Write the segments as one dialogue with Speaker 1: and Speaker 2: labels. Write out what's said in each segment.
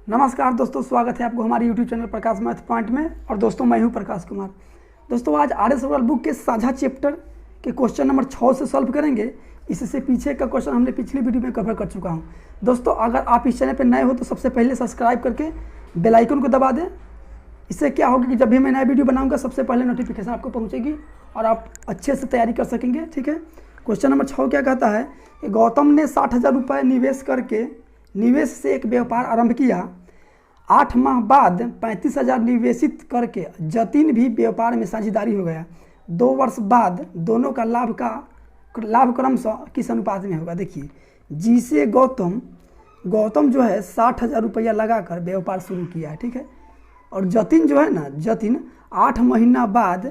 Speaker 1: नमस्कार दोस्तों, स्वागत है आपको हमारे YouTube चैनल प्रकाश मैथ पॉइंट में। और दोस्तों मैं हूं प्रकाश कुमार। दोस्तों आज आर्य सवाल बुक के साझा चैप्टर के क्वेश्चन नंबर 6 से सॉल्व करेंगे। इससे पीछे का क्वेश्चन हमने पिछली वीडियो में कवर कर चुका हूं। दोस्तों अगर आप इस चैनल पर नए हो तो सबसे पहले सब्सक्राइब करके बेल आइकन को दबा दें। इससे क्या होगा कि जब भी मैं नया वीडियो बनाऊँगा सबसे पहले नोटिफिकेशन आपको पहुँचेगी और आप अच्छे से तैयारी कर सकेंगे। ठीक है, क्वेश्चन नंबर 6 क्या कहता है कि गौतम ने 60,000 रुपये निवेश करके निवेश से एक व्यापार आरंभ किया। 8 माह बाद 35,000 निवेशित करके जतिन भी व्यापार में साझेदारी हो गया। 2 वर्ष बाद दोनों का लाभ क्रमशः किस अनुपात में होगा। देखिए, जिसे गौतम जो है 60,000 रुपया लगाकर व्यापार शुरू किया है। ठीक है, और जतिन जो है ना, जतिन 8 महीना बाद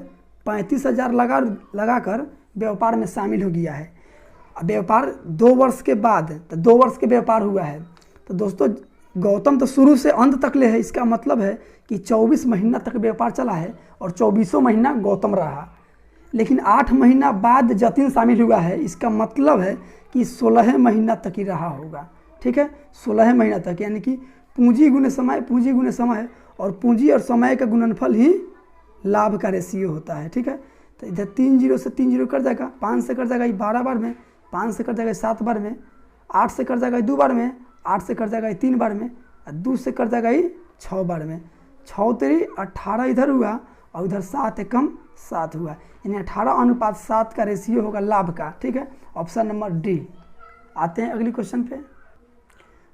Speaker 1: 35,000 लगाकर व्यापार में शामिल हो गया है। व्यापार 2 वर्ष के बाद, तो 2 वर्ष के व्यापार हुआ है। तो दोस्तों गौतम तो शुरू से अंत तक ले है, इसका मतलब है कि 24 महीना तक व्यापार चला है और 24 महीना गौतम रहा। लेकिन 8 महीना बाद जतिन शामिल हुआ है, इसका मतलब है कि 16 महीना तक ही रहा होगा। ठीक है, 16 महीना तक, यानी कि पूंजी गुने समय और पूंजी और समय का गुणनफल ही लाभ का रेशियो होता है। ठीक है, तो इधर 3 0 से 3 0 कर जाएगा, 5 से कर जाएगा 12 बार में, 5 से कर जाएगा 7 बार में, 8 से कर जाएगा 2 बार में, 8 से कर जाएगा 3 बार में, और 2 से कर जाएगा 6 बार में। 6 तेरी 18 इधर हुआ और उधर 7 एकम 7 हुआ, यानी 18:7 का रेशियो होगा लाभ का। ठीक है, ऑप्शन नंबर डी। आते हैं अगली क्वेश्चन पे।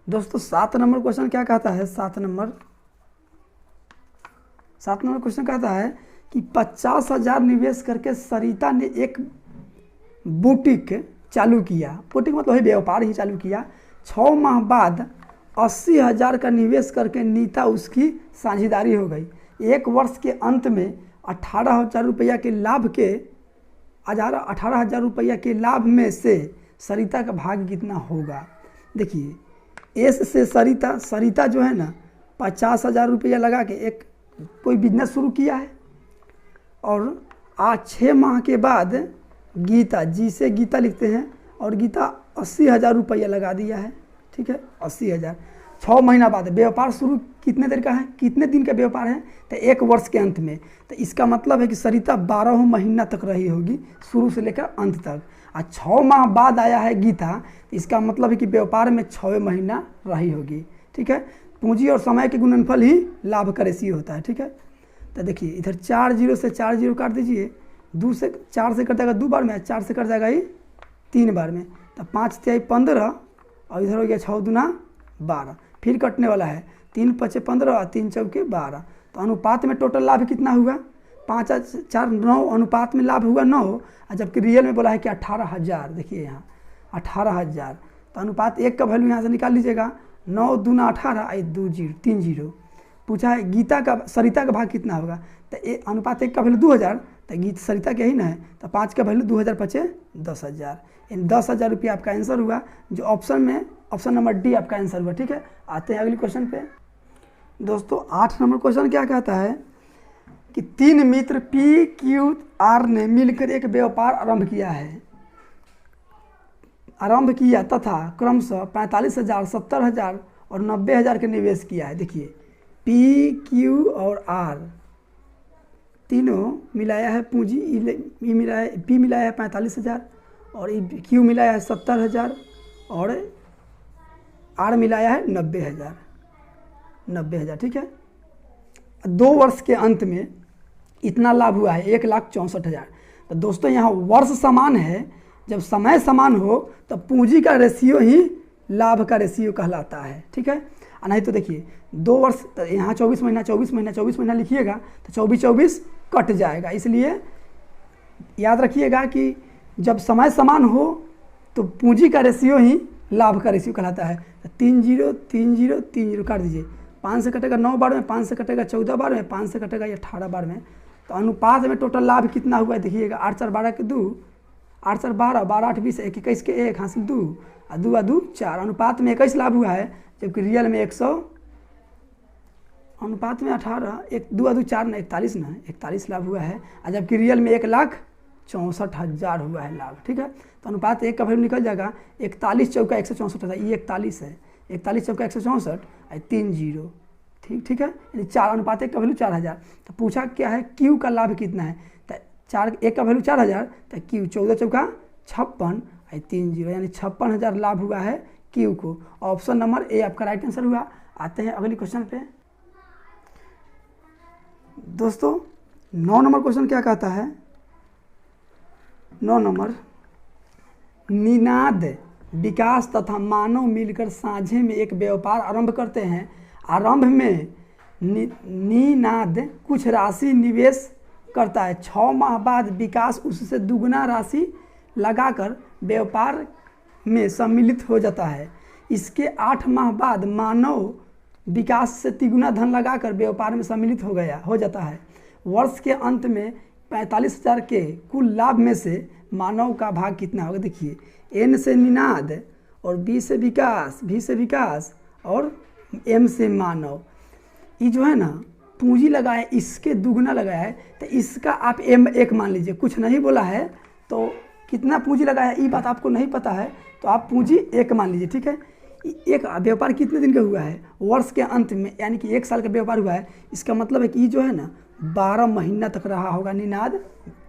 Speaker 1: दोस्तों 7 नंबर क्वेश्चन क्या कहता है। 7 नंबर क्वेश्चन कहता है कि 50,000 निवेश करके सरिता ने एक बुटीक चालू किया। बुटीक मतलब है व्यापार ही चालू किया। 6 माह बाद 80,000 का निवेश करके नीता उसकी साझेदारी हो गई। 1 वर्ष के अंत में 18,000 रुपया के लाभ में से सरिता का भाग कितना होगा। देखिए, एस से सरिता जो है ना 50,000 रुपया लगा के एक कोई बिजनेस शुरू किया है। और आज 6 माह के बाद गीता, जिसे गीता लिखते हैं, और गीता 80,000 रुपया लगा दिया है। ठीक है, 80,000 6 महीना बाद व्यापार शुरू कितने देर का है, कितने दिन का व्यापार है, तो 1 वर्ष के अंत में। तो इसका मतलब है कि सरिता 12 महीना तक रही होगी, शुरू से लेकर अंत तक। और 6 माह बाद आया है गीता, इसका मतलब है कि व्यापार में 6 महीना रही होगी। ठीक है, पूंजी और समय के गुणनफल ही लाभ का रेशियो होता है। ठीक है, तो देखिए इधर 4 0 से 4 0 काट दीजिए, 2 से 4 से कट जाएगा 2 बार में, 4 से कट जाएगा 3 बार में, तो 5 तिहाई 15 और इधर हो गया 6 दूना 12, फिर कटने वाला है 3 5 15 और 3 चौके 12। तो अनुपात में टोटल लाभ कितना हुआ, 5 4 9 अनुपात में लाभ हुआ 9, और जबकि रियल में बोला है कि 18,000। देखिए यहाँ 18,000, तो अनुपात 1 का वैल्यू यहाँ से निकाल लीजिएगा। 9 दूना 18 और 2 0 3 0। पूछा है सरिता का भाग कितना होगा, तो अनुपात 1 का वैल्यू 2,000, तो सरिता के ही ना है, तो 5 का वैल्यू 2,000 5 10,000, इन 10,000 रुपया आपका आंसर हुआ, जो ऑप्शन नंबर डी आपका आंसर हुआ। ठीक है, आते हैं अगले क्वेश्चन पे। दोस्तों 8 नंबर क्वेश्चन क्या कहता है कि 3 मित्र पी क्यू आर ने मिलकर एक व्यापार आरंभ किया तथा क्रमशः 45,000, 70,000 और 90,000 के निवेश किया है। देखिए, पी क्यू और आर तीनों मिलाया है पूंजी, पी मिलाया है 45,000 और क्यू मिलाया है 70,000 और आर मिलाया है 90,000। ठीक है, 2 वर्ष के अंत में इतना लाभ हुआ है 1,64,000। तो दोस्तों यहाँ वर्ष समान है, जब समय समान हो तो पूंजी का रेशियो ही लाभ का रेशियो कहलाता है। ठीक है, नहीं तो देखिए 2 वर्ष, तो यहाँ 24 महीना लिखिएगा तो 24 कट जाएगा। इसलिए याद रखिएगा कि जब समय समान हो तो पूंजी का रेशियो ही लाभ का रेशियो कहलाता है। तो 3 0 3 0 3 0 काट दीजिए, 5 से कटेगा 9 बार में, 5 से कटेगा 14 बार में, 5 से कटेगा 18 बार में। तो अनुपात में टोटल लाभ कितना हुआ है देखिएगा, 8 4 12 के 2, 8 4 12, 12 8 20, 1 21 के 1 हासिल 2 और 2 आ 2 4, अनुपात में 21 लाभ हुआ है, जबकि रियल में 100, अनुपात में 18, 1 2 आ 2 4 ना 41 ना 41 लाभ हुआ है, और जबकि रियल में 1,64,000 हुआ है लाभ। ठीक है, तो अनुपात 1 का वैल्यू निकल जाएगा, 41 चौका 164,000, ये 41 है, 41 चौका 164 और 3 जीरो, ठीक है, यानी 4:1 का वैल्यू 4000। तो पूछा क्या है क्यू का लाभ कितना है, तो 1 का वैल्यू 4000, तो क्यू 14 चौका 56 और 3 जीरो, यानी 56,000 लाभ हुआ है क्यू को। ऑप्शन नंबर ए आपका राइट आंसर हुआ। आते हैं अगली क्वेश्चन पे। दोस्तों 9 नंबर क्वेश्चन क्या कहता है, 9 नंबर, निनाद, विकास तथा मानव मिलकर साझे में एक व्यापार आरंभ करते हैं। आरंभ में निनाद कुछ राशि निवेश करता है। 6 माह बाद विकास उससे दुगना राशि लगाकर व्यापार में सम्मिलित हो जाता है। इसके 8 माह बाद मानव विकास से तिगुना धन लगाकर व्यापार में सम्मिलित हो जाता है। वर्ष के अंत में 45,000 के कुल लाभ में से मानव का भाग कितना होगा। देखिए एन से निनाद और बी से विकास, भी से विकास और एम से मानव, ये जो है ना पूंजी लगाया इसके दुगना लगाया है, तो इसका आप एम 1 मान लीजिए। कुछ नहीं बोला है तो कितना पूंजी लगाया है ये बात आपको नहीं पता है, तो आप पूंजी 1 मान लीजिए, ठीक है। एक व्यापार कितने दिन का हुआ है, वर्ष के अंत में, यानी कि 1 साल का व्यापार हुआ है। इसका मतलब है कि ये जो है ना 12 महीना तक रहा होगा निनाद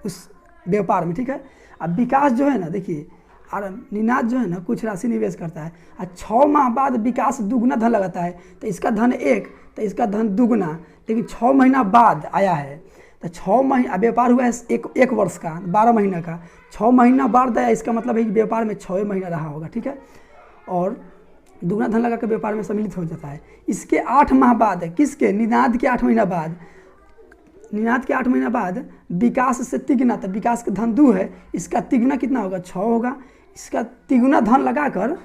Speaker 1: उस व्यापार में, ठीक है। अब विकास जो है ना, देखिए और निनाद जो है ना कुछ राशि निवेश करता है और 6 माह बाद विकास दुगना धन लगाता है, तो इसका धन 1, तो इसका धन दुगना, लेकिन 6 महीना बाद आया है। तो 6 महीना व्यापार हुआ है एक वर्ष का, 12 महीना का, 6 महीना बाद आया, इसका मतलब है कि व्यापार में 6 महीना रहा होगा, ठीक है। और दुगना धन लगा कर व्यापार में सम्मिलित हो जाता है। इसके 8 माह बाद, किसके, निनाद के 8 महीना बाद, निनाद के 8 महीना बाद विकास से तिगुना, तो विकास का धन 2 है, इसका तिगुना कितना होगा, 6 होगा। इसका तिगुना धन लगाकर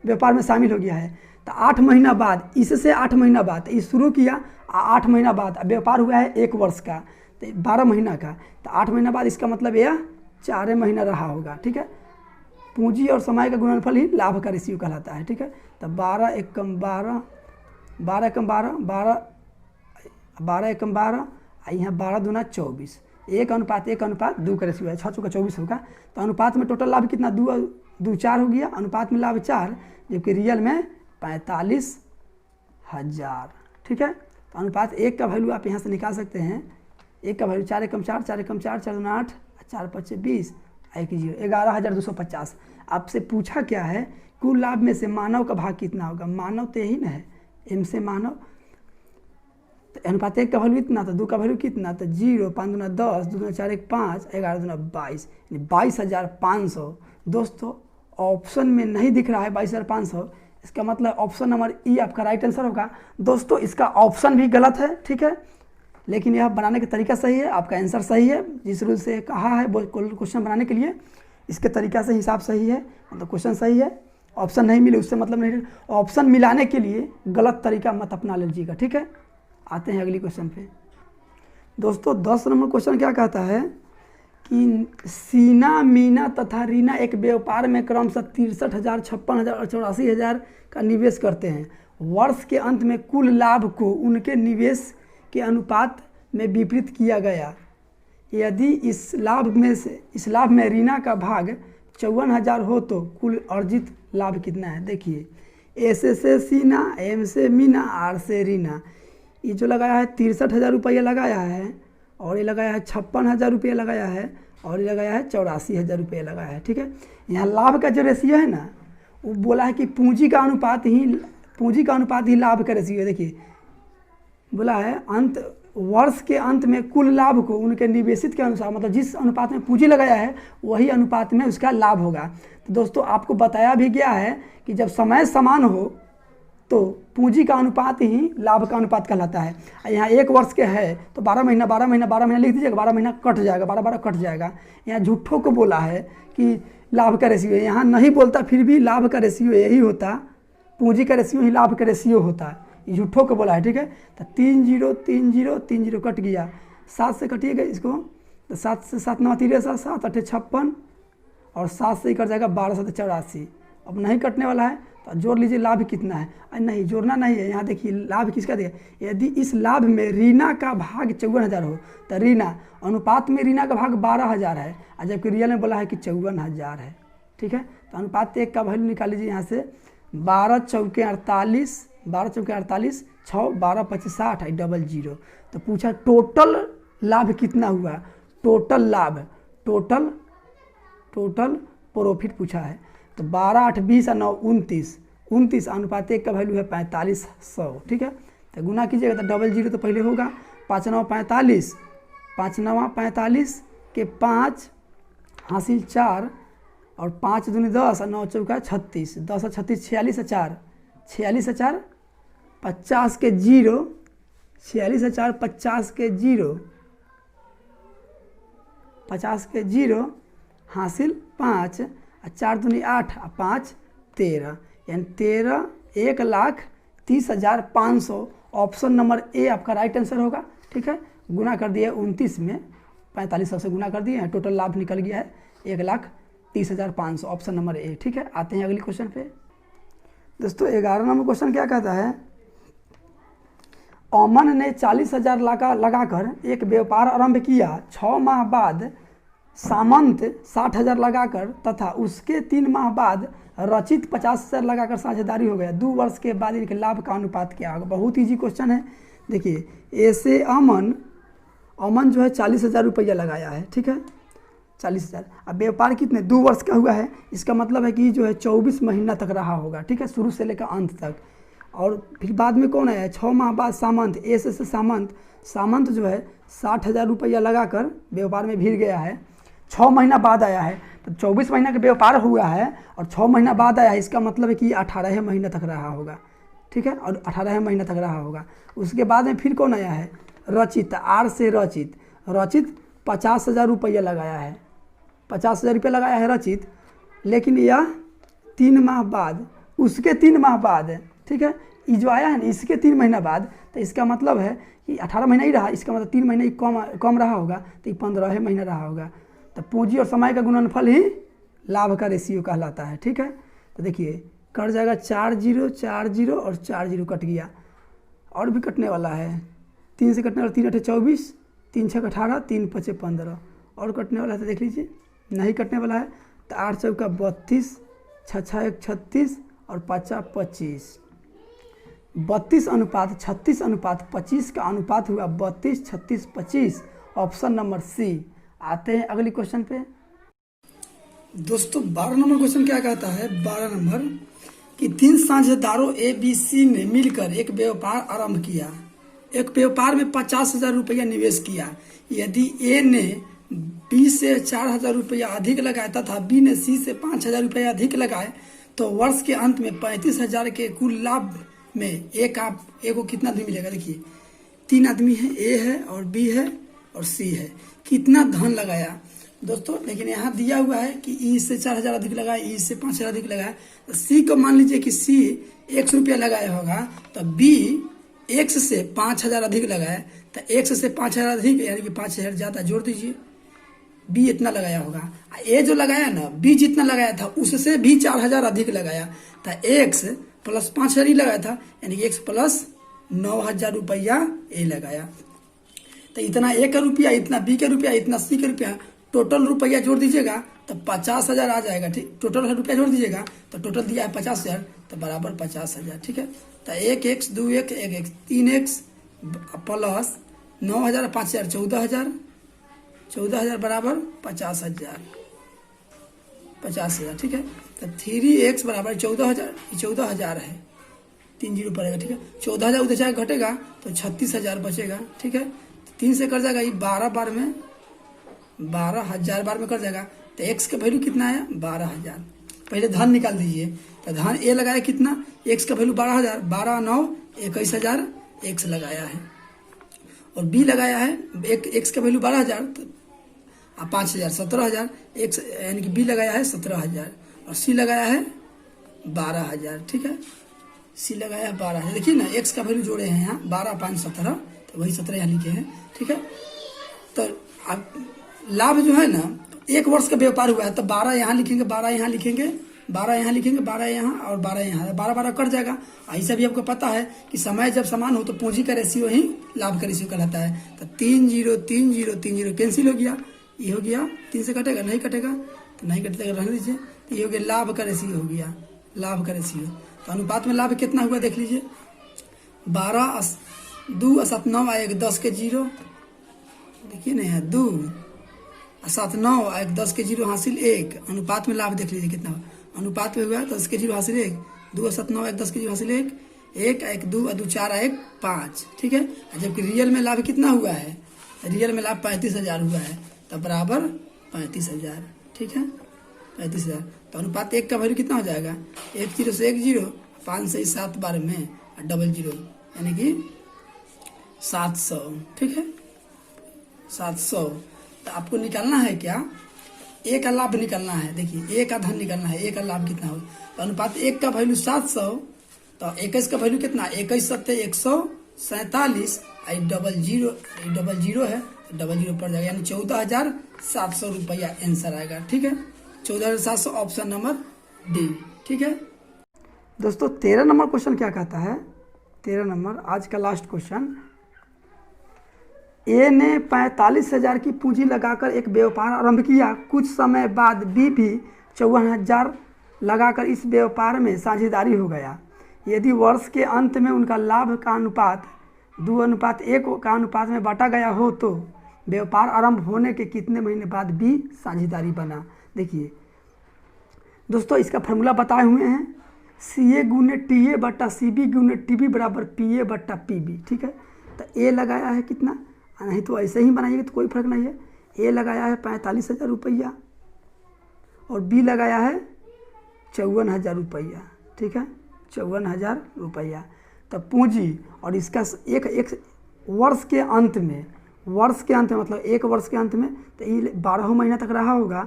Speaker 1: व्यापार में शामिल हो गया है। तो 8 महीना बाद, इससे 8 महीना बाद ये शुरू किया, 8 महीना बाद व्यापार हुआ है 1 वर्ष का, तो 12 महीना का, तो 8 महीना बाद इसका मतलब यह 4 महीना रहा होगा, ठीक है। पूंजी और समय का गुणनफल ही लाभ का रेशियो कहलाता है, ठीक है। तो 12 एकम 12, 12 एकम 12, 12 एकम 12, यहाँ 12 दूना 24, 1:1:2 का रेशियो है, 6 चौका 24 होगा। तो अनुपात में टोटल लाभ कितना, 2 4 हो गया, अनुपात में लाभ 4, जबकि रियल में 45,000, ठीक है। तो अनुपात 1 का वैल्यू आप यहाँ से निकाल सकते हैं। 1 का वैल्यू 4 एकम 4, 4 एकम 4, 4 दूना 8, 4 5 20, 1 0, 11,250। आपसे पूछा क्या है, कुल लाभ में से मानव का भाग कितना होगा। मानव तो यही ना है, एम से मानव, तो अनुपात 1 का वैल्यू इतना, तो 2 का वैल्यू कितना, तो 0, 5 दूना 10, 2 दूना 4 1 5, 11 दूना 22, यानी 22,500। दोस्तों ऑप्शन में नहीं दिख रहा है 22,500, इसका मतलब ऑप्शन नंबर ई आपका राइट आंसर होगा। दोस्तों इसका ऑप्शन भी गलत है, ठीक है, लेकिन यह बनाने का तरीका सही है, आपका आंसर सही है। जिस रूल से कहा है क्वेश्चन बनाने के लिए, इसके तरीका से हिसाब सही है, मतलब क्वेश्चन सही है। ऑप्शन नहीं मिले उससे मतलब नहीं, ऑप्शन मिलाने के लिए गलत तरीका मत अपना लीजिएगा, ठीक है। आते हैं अगली क्वेश्चन पे। दोस्तों 10 नंबर क्वेश्चन क्या कहता है कि सीना, मीना तथा रीना एक व्यापार में क्रमशः 63,000, 56,000 और 84,000 का निवेश करते हैं। वर्ष के अंत में कुल लाभ को उनके निवेश के अनुपात में विपरीत किया गया। यदि इस लाभ में रीना का भाग 54,000 हो तो कुल अर्जित लाभ कितना है। देखिए एस से सीना, एम से मीना, आर से रीना, ये जो लगाया है 63,000 रुपया लगाया है, और ये लगाया है 56,000 रुपया लगाया है, और ये लगाया है 84,000 रुपया लगाया है, ठीक है। यहाँ लाभ का जो रेशियो है ना, वो बोला है कि पूंजी का अनुपात ही लाभ का रेशियो है। देखिए बोला है वर्ष के अंत में कुल लाभ को उनके निवेशित के अनुसार, मतलब जिस अनुपात में पूंजी लगाया है वही अनुपात में उसका लाभ होगा। तो दोस्तों आपको बताया भी गया है कि जब समय समान हो तो पूंजी का अनुपात ही लाभ का अनुपात कहलाता है। यहाँ 1 वर्ष के है तो 12 महीना लिख दीजिएगा, 12 महीना कट जाएगा, 12 कट जाएगा। यहाँ झूठों को बोला है कि लाभ का रेशियो, यहाँ नहीं बोलता, फिर भी लाभ का रेशियो यही होता, पूंजी का रेशियो ही लाभ का रेशियो होता है, झूठों को बोला है, ठीक है। तो 3 0 3 0 3 0 कट गया, 7 से कटिएगा इसको, तो 7 से 7 9 63, 7 8 56, और 7 से ही कट जाएगा 12 7 84। अब नहीं कटने वाला है तो जोड़ लीजिए लाभ कितना है। नहीं जोड़ना नहीं है, यहाँ देखिए लाभ किसका दिया। यदि इस लाभ में रीना का भाग 54,000 हो तो रीना अनुपात में रीना का भाग 12,000 है, और जबकि रियल में बोला है कि 54,000 है, ठीक है। तो अनुपात 1 का वैल्यू निकाल लीजिए यहाँ से, 12 चौके 48, 12 चौके 48, 6 12 25 60 डबल जीरो। तो पूछा टोटल लाभ कितना हुआ, टोटल लाभ, टोटल प्रॉफिट पूछा है। तो 12 8 20 और 9 29, 29 अनुपात 1 का वैल्यू है 4500, ठीक है। तो गुना कीजिएगा तो डबल जीरो तो पहले होगा, 5 9 45, 5 9 45 के 5 हासिल 4 और 5 दूनी 10 और 9 चौका 36, 10 और 36 46 और 4, 46 और 4 50 के जीरो, 46 और 4 50 के जीरो, 50 के जीरो हासिल 5 और 4 दूनी 8 और 5 13, यानी 1,30,500। ऑप्शन नंबर ए आपका राइट आंसर होगा, ठीक है। गुना कर दिए 29 में 4500 से गुना कर दिए, टोटल लाभ निकल गया है 1,30,500, ऑप्शन नंबर ए, ठीक है। आते हैं अगली क्वेश्चन पे। दोस्तों 11 नंबर क्वेश्चन क्या कहता है, अमन ने 40,000 लगाकर एक व्यापार आरंभ किया। 6 माह बाद सामंत 60,000 लगाकर तथा उसके 3 माह बाद रचित 50,000 लगाकर साझेदारी हो गया। 2 वर्ष के बाद इनके लाभ का अनुपात क्या होगा। बहुत ईजी क्वेश्चन है। देखिए ऐसे अमन जो है 40,000 रुपया लगाया है, ठीक है, 40,000। अब व्यापार कितने 2 वर्ष का हुआ है, इसका मतलब है कि जो है 24 महीना तक रहा होगा, ठीक है, शुरू से लेकर अंत तक। और फिर बाद में कौन आया है, 6 माह बाद सामंत, ऐसे से सामंत जो है 60,000 रुपया लगाकर व्यापार में भिड़ गया है। 6 महीना बाद आया है, तो 24 महीना का व्यापार हुआ है और 6 महीना बाद आया है, इसका मतलब है कि 18 महीना तक रहा होगा, ठीक है, और 18 महीना तक रहा होगा। उसके बाद में फिर कौन आया है, रचित, आर से रचित 50,000 रुपया लगाया है, 50,000 रुपया लगाया है रचित, लेकिन यह 3 माह बाद, उसके 3 माह बाद, ठीक है, ये जो आया है ना इसके 3 महीना बाद, तो इसका मतलब है कि 18 महीना ही रहा, इसका मतलब 3 महीना ही कम रहा होगा, तो 15 महीना रहा होगा। तो पूंजी और समय का गुणनफल ही लाभ का रेशियो कहलाता है, ठीक है। तो देखिए कट जाएगा 4 0 4 0 और 4 0 कट गया, और भी कटने वाला है, 3 से कटने वाला, 3 8 24, 3 6 18, 3 5 15 और कटने वाला है, तो देख लीजिए नहीं कटने वाला है। तो 8 चौका 32, 6 6 1 36 और 5 25, 32 अनुपात 36 अनुपात 25 का अनुपात हुआ 32 36 25, ऑप्शन नंबर सी। आते हैं अगली क्वेश्चन पे। दोस्तों 12 नंबर क्वेश्चन क्या कहता है, 12 नंबर कि 3 साझेदारों ए बी सी ने मिलकर एक व्यापार आरंभ किया। एक व्यापार में 50,000 रुपया निवेश किया। यदि ए ने बी से 4,000 रुपया अधिक लगाए तथा बी ने सी से 5,000 रुपया अधिक लगाए, तो वर्ष के अंत में 35,000 के कुल लाभ में ए को कितना धन मिलेगा। देखिए 3 आदमी है, ए है और बी है और सी है। कितना धन लगाया दोस्तों, लेकिन यहाँ दिया हुआ है कि ई से 4,000 अधिक लगाए, ई से 5,000 अधिक लगाए। तो सी को मान लीजिए कि सी 100 रुपया लगाया होगा, तो बी एक्स से 5,000 अधिक लगाए, तो एक्स से 5,000 अधिक यानी कि 5,000 ज़्यादा जोड़ दीजिए, बी इतना लगाया होगा। ए जो लगाया ना, बी जितना लगाया था उससे भी 4,000 अधिक लगाया था, एक्स प्लस 5,000 ही लगाया था, यानी कि एक्स प्लस 9,000 रुपया ए लगाया। तो इतना ए का रुपया, इतना बी का रुपया, इतना सी का रुपया, टोटल रुपया जोड़ दीजिएगा तो 50,000 आ जाएगा, ठीक। टोटल रुपया जोड़ दीजिएगा तो टोटल दिया है 50,000, तो बराबर 50,000, ठीक है। तो 1 x 2 x 1 x 3 x plus 9,000 5,000 14,000, 14,000 बराबर 50,000, 50,000, ठीक है। तो 3x बराबर 14,000, 14,000 है, 3 जीरो पड़ेगा, ठीक है। 14,000 उधर जाएगा घटेगा तो 36,000 बचेगा, ठीक है। 3 से कर जाएगा, ये 12 बार में 12,000 बार में कर जाएगा। तो एक्स का वैल्यू कितना आया 12,000। पहले धन निकाल दीजिए, तो धन ए लगाया कितना, एक्स का वैल्यू 12,000, 12 9 21,000 एक्स लगाया है, और बी लगाया है एक्स का वैल्यू 12,000 तो 5,000 17,000 एक्स, यानी कि बी लगाया है 17,000 और सी लगाया है 12,000, ठीक है। सी लगाया है 12,000, देखिए ना एक्स का वैल्यू जोड़े हैं यहाँ 12 5 17, तो वही 17 यहाँ लिखे हैं, ठीक है। तो अब लाभ जो है ना, एक वर्ष का व्यापार हुआ है, तो 12 यहाँ लिखेंगे, 12 यहाँ लिखेंगे, 12 यहाँ लिखेंगे, 12 यहाँ और 12 यहाँ, 12 कट जाएगा। ऐसा भी आपको पता है कि समय जब समान हो तो पूंजी का रेशियो ही लाभ का रेशियो कहलाता है। तो 3 0 3 0 3 0 कैंसिल हो गया, ये हो गया, 3 से कटेगा, नहीं कटेगा तो नहीं कटेगा, रहने दीजिए। तो ये हो गया लाभ का रेशियो, हो गया लाभ का रेशियो। तो अनुपात में लाभ कितना हुआ देख लीजिए, 12 2 7 9 आएगा 10 के 0, देखिए नहीं है 2 7 9 आएगा 10 के 0 हासिल 1। अनुपात में लाभ देख लीजिए कितना हुआ, अनुपात में हुआ 10 के 0 हासिल 1, 2 7 9 आएगा 10 के 0 हासिल 1, 1 1 2 2 4 1 5, ठीक है। जबकि रियल में लाभ कितना हुआ है, रियल में लाभ 35,000 हुआ है, तो बराबर 35,000, ठीक है 35,000। तो अनुपात 1 का वैल्यू कितना हो जाएगा, 1 0 से 1 0, 5 से 7 बार में और डबल 0 यानी कि 700, ठीक है 700। तो आपको निकालना है क्या, ए का लाभ निकालना है। देखिए ए का धन निकालना है, ए का लाभ कितना हो, तो अनुपात 1 का वैल्यू 700, तो 21 का वैल्यू कितना, 21 सत्ते 147, डबल जीरो है, डबल जीरो पड़ जाएगा, यानी 14,700 रुपया आंसर आएगा, ठीक है 14,700 ऑप्शन नंबर डी, ठीक है। दोस्तों 13 नंबर क्वेश्चन क्या कहता है, 13 नंबर आज का लास्ट क्वेश्चन, ए ने 45,000 की पूंजी लगाकर एक व्यापार आरंभ किया। कुछ समय बाद बी भी 54,000 लगाकर इस व्यापार में साझेदारी हो गया। यदि वर्ष के अंत में उनका लाभ का अनुपात 2:1 का अनुपात में बांटा गया हो तो व्यापार आरंभ होने के कितने महीने बाद बी साझेदारी बना। देखिए दोस्तों इसका फॉर्मूला बताए हुए हैं, CA गुने TA बट्टा CB गुने TB बराबर PA बट्टा PB, ठीक है। तो ए लगाया है कितना, नहीं तो ऐसे ही बनाइएगा तो कोई फर्क नहीं है। ए लगाया है 45,000 रुपया और बी लगाया है 54,000 रुपया, ठीक है 54,000 रुपया। तब पूंजी और इसका एक वर्ष के अंत में मतलब 1 वर्ष के अंत में, तो ये 12 महीना तक रहा होगा,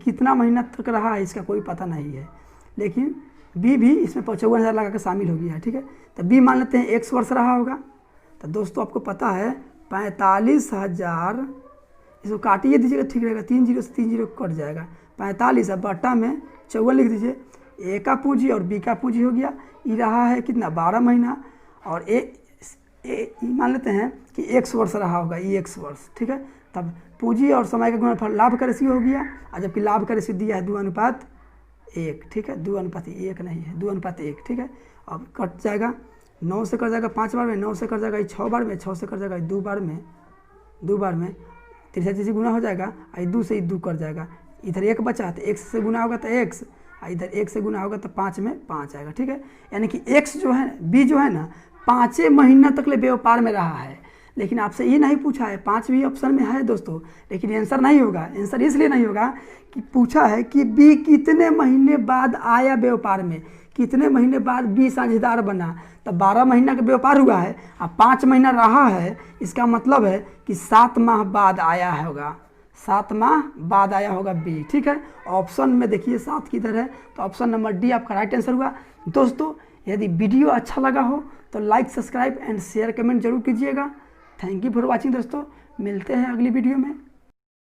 Speaker 1: कितना महीना तक रहा है इसका कोई पता नहीं है, लेकिन बी भी इसमें 54,000 लगा कर शामिल हो गया है, ठीक है। तो बी मान लेते हैं 1 वर्ष रहा होगा। तो दोस्तों आपको पता है 45,000, इसको काटिए दीजिएगा ठीक रहेगा, 3 0 से 3 0 कट जाएगा, 45 अब बट्टा में 54 लिख दीजिए, ए का पूंजी और बी का पूंजी हो गया, ये रहा है कितना 12 महीना, और ए मान लेते हैं कि 1 वर्ष रहा होगा, ये 1 वर्ष, ठीक है। तब पूंजी और समय का गुणनफल लाभ का रेशियो हो गया, और जबकि लाभ का रेशियो दिया है 2:1, ठीक है 2:1 नहीं है 2:1, ठीक है। अब कट जाएगा, 9 से कट जाएगा 5 बार में, 9 से कट जाएगा 6 बार में, 6 से कट जाएगा 2 बार में, 3 गुना हो जाएगा, 2 से 2 कट जाएगा, इधर 1 बचा तो x से गुना होगा तो x, इधर 1 से गुना होगा तो 5 में 5 आएगा, ठीक है। यानी कि x जो है b जो है ना 5 महीना तक ले व्यापार में रहा है। लेकिन आपसे ये नहीं पूछा है, 5 भी ऑप्शन में है दोस्तों, लेकिन आंसर नहीं होगा। आंसर इसलिए नहीं होगा कि पूछा है कि बी कितने महीने बाद आया व्यापार में, कितने महीने बाद बी साझेदार बना। तो 12 महीना का व्यापार हुआ है, अब 5 महीना रहा है, इसका मतलब है कि 7 माह बाद आया होगा, 7 माह बाद आया होगा बी, ठीक है। ऑप्शन में देखिए 7 किधर है, तो ऑप्शन नंबर डी आपका राइट आंसर हुआ। दोस्तों यदि वीडियो अच्छा लगा हो तो like subscribe and share comment जरूर कीजिएगा। थैंक यू फॉर वॉचिंग दोस्तों, मिलते हैं अगली वीडियो में।